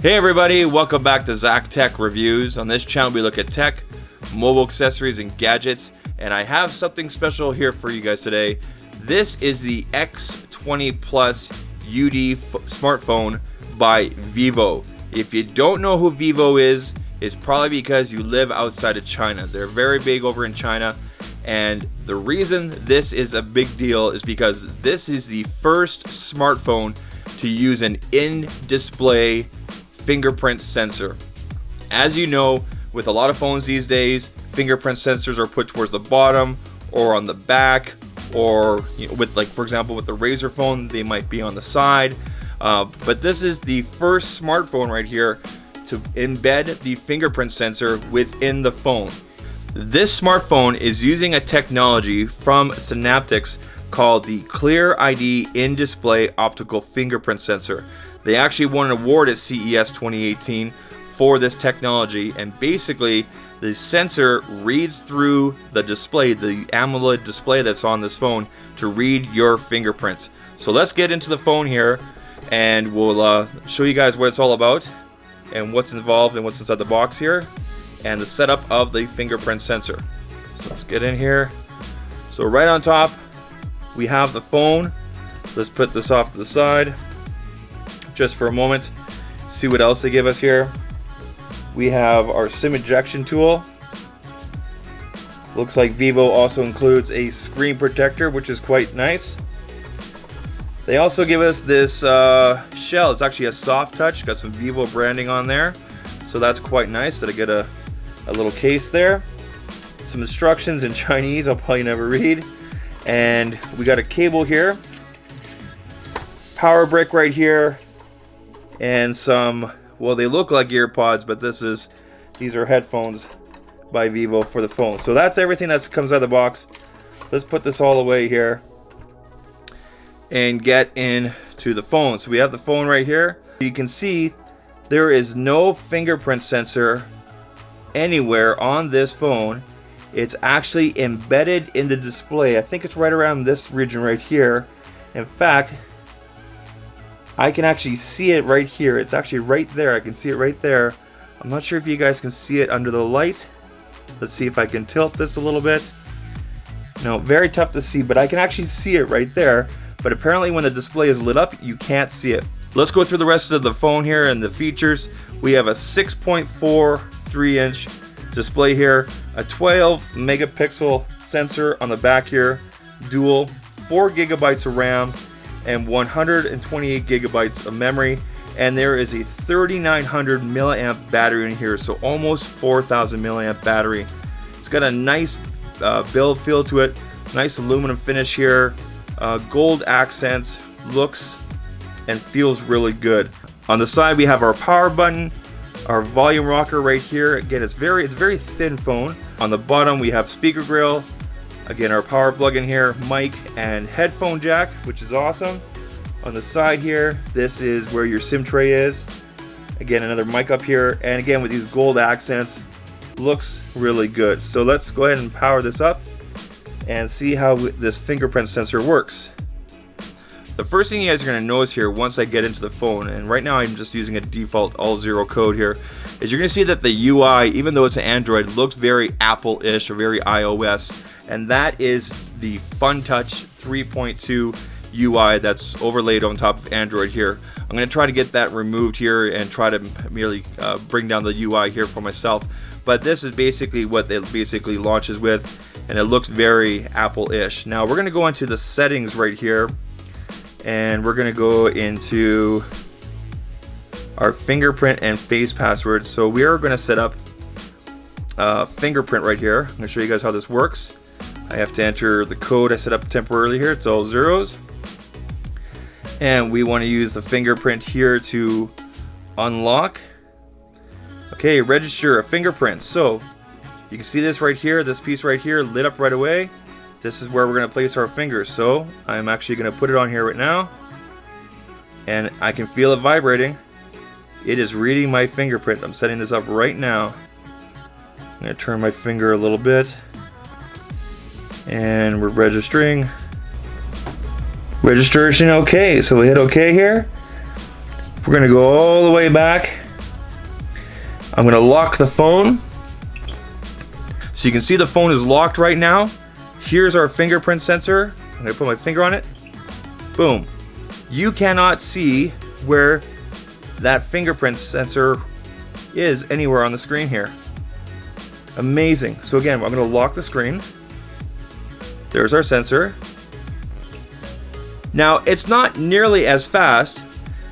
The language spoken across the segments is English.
Hey everybody, welcome back to Zach Tech Reviews. On this channel we look at tech, mobile accessories, and gadgets. And I have something special here for you guys today. This is the X20 Plus UD smartphone by Vivo. If you don't know who Vivo is, it's probably because you live outside of China. They're very big over in China. And the reason this is a big deal is because this is the first smartphone to use an in-display fingerprint sensor. As you know, with a lot of phones these days, fingerprint sensors are put towards the bottom or on the back, or with, like, for example, with the Razr phone, they might be on the side. But this is the first smartphone right here to embed the fingerprint sensor within the phone. This smartphone is using a technology from Synaptics called the Clear ID in-display optical fingerprint sensor. They actually won an award at CES 2018 for this technology, and basically the sensor reads through the display, the AMOLED display that's on this phone, to read your fingerprints. So let's get into the phone here and we'll show you guys what it's all about and what's involved and what's inside the box here and the setup of the fingerprint sensor. So let's get in here. So right on top we have the phone. Let's put this off to the side just for a moment, see what else they give us here. We have our SIM ejection tool. Looks like Vivo also includes a screen protector, which is quite nice. They also give us this shell. It's actually a soft touch, got some Vivo branding on there, so that's quite nice that I get a little case there. Some instructions in Chinese I'll probably never read, and we got a cable here, power brick right here, and some, well, they look like earpods, but these are headphones by Vivo for the phone. So that's everything that comes out of the box. Let's put this all away here and get into the phone. So we have the phone right here. You can see there is no fingerprint sensor anywhere on this phone. It's actually embedded in the display. I think it's right around this region right here. In fact, I can actually see it right here. It's actually right there. I can see it right there. I'm not sure if you guys can see it under the light. Let's see if I can tilt this a little bit. No, very tough to see, but I can actually see it right there. But apparently when the display is lit up, you can't see it. Let's go through the rest of the phone here and the features. We have a 6.43-inch display here, a 12 megapixel sensor on the back here, dual, 4 gigabytes of RAM, and 128 gigabytes of memory, and there is a 3900 milliamp battery in here, so almost 4000 milliamp battery. It's got a nice build feel to it, nice aluminum finish here, gold accents, looks and feels really good. On the side we have our power button, our volume rocker right here. Again, it's very thin phone. On the bottom we have speaker grill. Again, our power plug in here, mic and headphone jack, which is awesome. On the side here, this is where your SIM tray is. Again, another mic up here, and again with these gold accents, looks really good. So let's go ahead and power this up and see how this fingerprint sensor works. The first thing you guys are going to notice here once I get into the phone, and right now I'm just using a default all zero code here, is you're going to see that the UI, even though it's an Android, looks very Apple-ish or very iOS, and that is the Funtouch 3.2 UI that's overlaid on top of Android here. I'm going to try to get that removed here and try to merely bring down the UI here for myself, but this is basically what it basically launches with, and it looks very Apple-ish. Now we're going to go into the settings right here, and we're going to go into our fingerprint and face password. So we are going to set up fingerprint right here. I'm going to show you guys how this works. I have to enter the code I set up temporarily here. It's all zeros, and we want to use the fingerprint here to unlock. Okay, register a fingerprint. So you can see this right here, this piece right here lit up right away. This is where we're going to place our fingers. So I'm actually going to put it on here right now, and I can feel it vibrating. It is reading my fingerprint. I'm setting this up right now. I'm going to turn my finger a little bit, and we're registering. Registration okay, so we hit okay here. We're gonna go all the way back. I'm gonna lock the phone. So you can see the phone is locked right now. Here's our fingerprint sensor. I'm gonna put my finger on it. Boom. You cannot see where that fingerprint sensor is anywhere on the screen here. Amazing. So again, I'm gonna lock the screen. There's our sensor. Now, it's not nearly as fast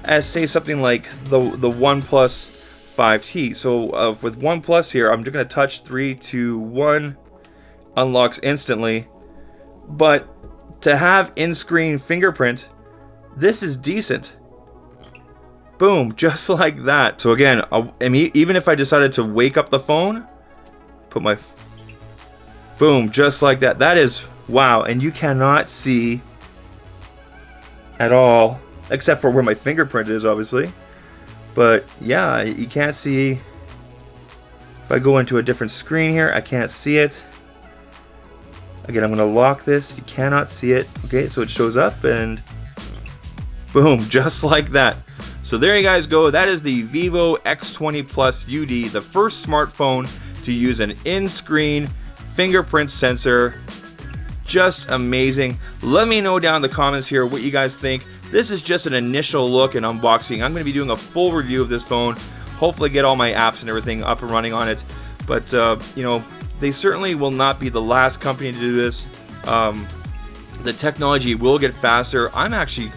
as, say, something like the OnePlus 5T. So with OnePlus here, I'm just going to touch 3, 2, 1, unlocks instantly. But to have in-screen fingerprint, this is decent. Boom, just like that. So again, even if I decided to wake up the phone, put my... Boom, just like that. That is, wow, and you cannot see at all, except for where my fingerprint is, obviously. But yeah, you can't see. If I go into a different screen here, I can't see it. Again, I'm going to lock this. You cannot see it. Okay, so it shows up and boom, just like that. So there you guys go. That is the Vivo X20 Plus UD, the first smartphone to use an in-screen fingerprint sensor. Just amazing. Let me know down in the comments here what you guys think. This is just an initial look and unboxing. I'm going to be doing a full review of this phone. Hopefully get all my apps and everything up and running on it. But you know, they certainly will not be the last company to do this. The technology will get faster. I'm actually,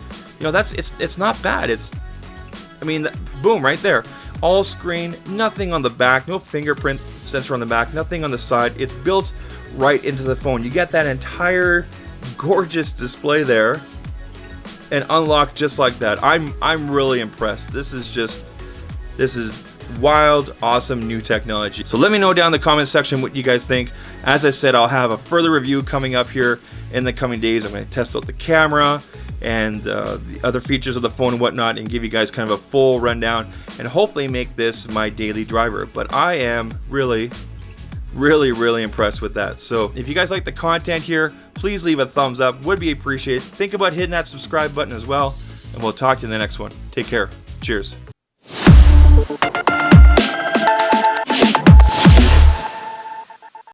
you know, it's not bad. I mean, boom, right there. All screen, nothing on the back, no fingerprint sensor on the back, nothing on the side. It's built right into the phone. You get that entire gorgeous display there and unlocked just like that. I'm really impressed. This is wild, awesome new technology. So let me know down in the comment section what you guys think. As I said, I'll have a further review coming up here in the coming days. I'm going to test out the camera and the other features of the phone and whatnot, and give you guys kind of a full rundown and hopefully make this my daily driver. But I am really impressed with that. So if you guys like the content here, please leave a thumbs up, would be appreciated. Think about hitting that subscribe button as well, and we'll talk to you in the next one. Take care. Cheers.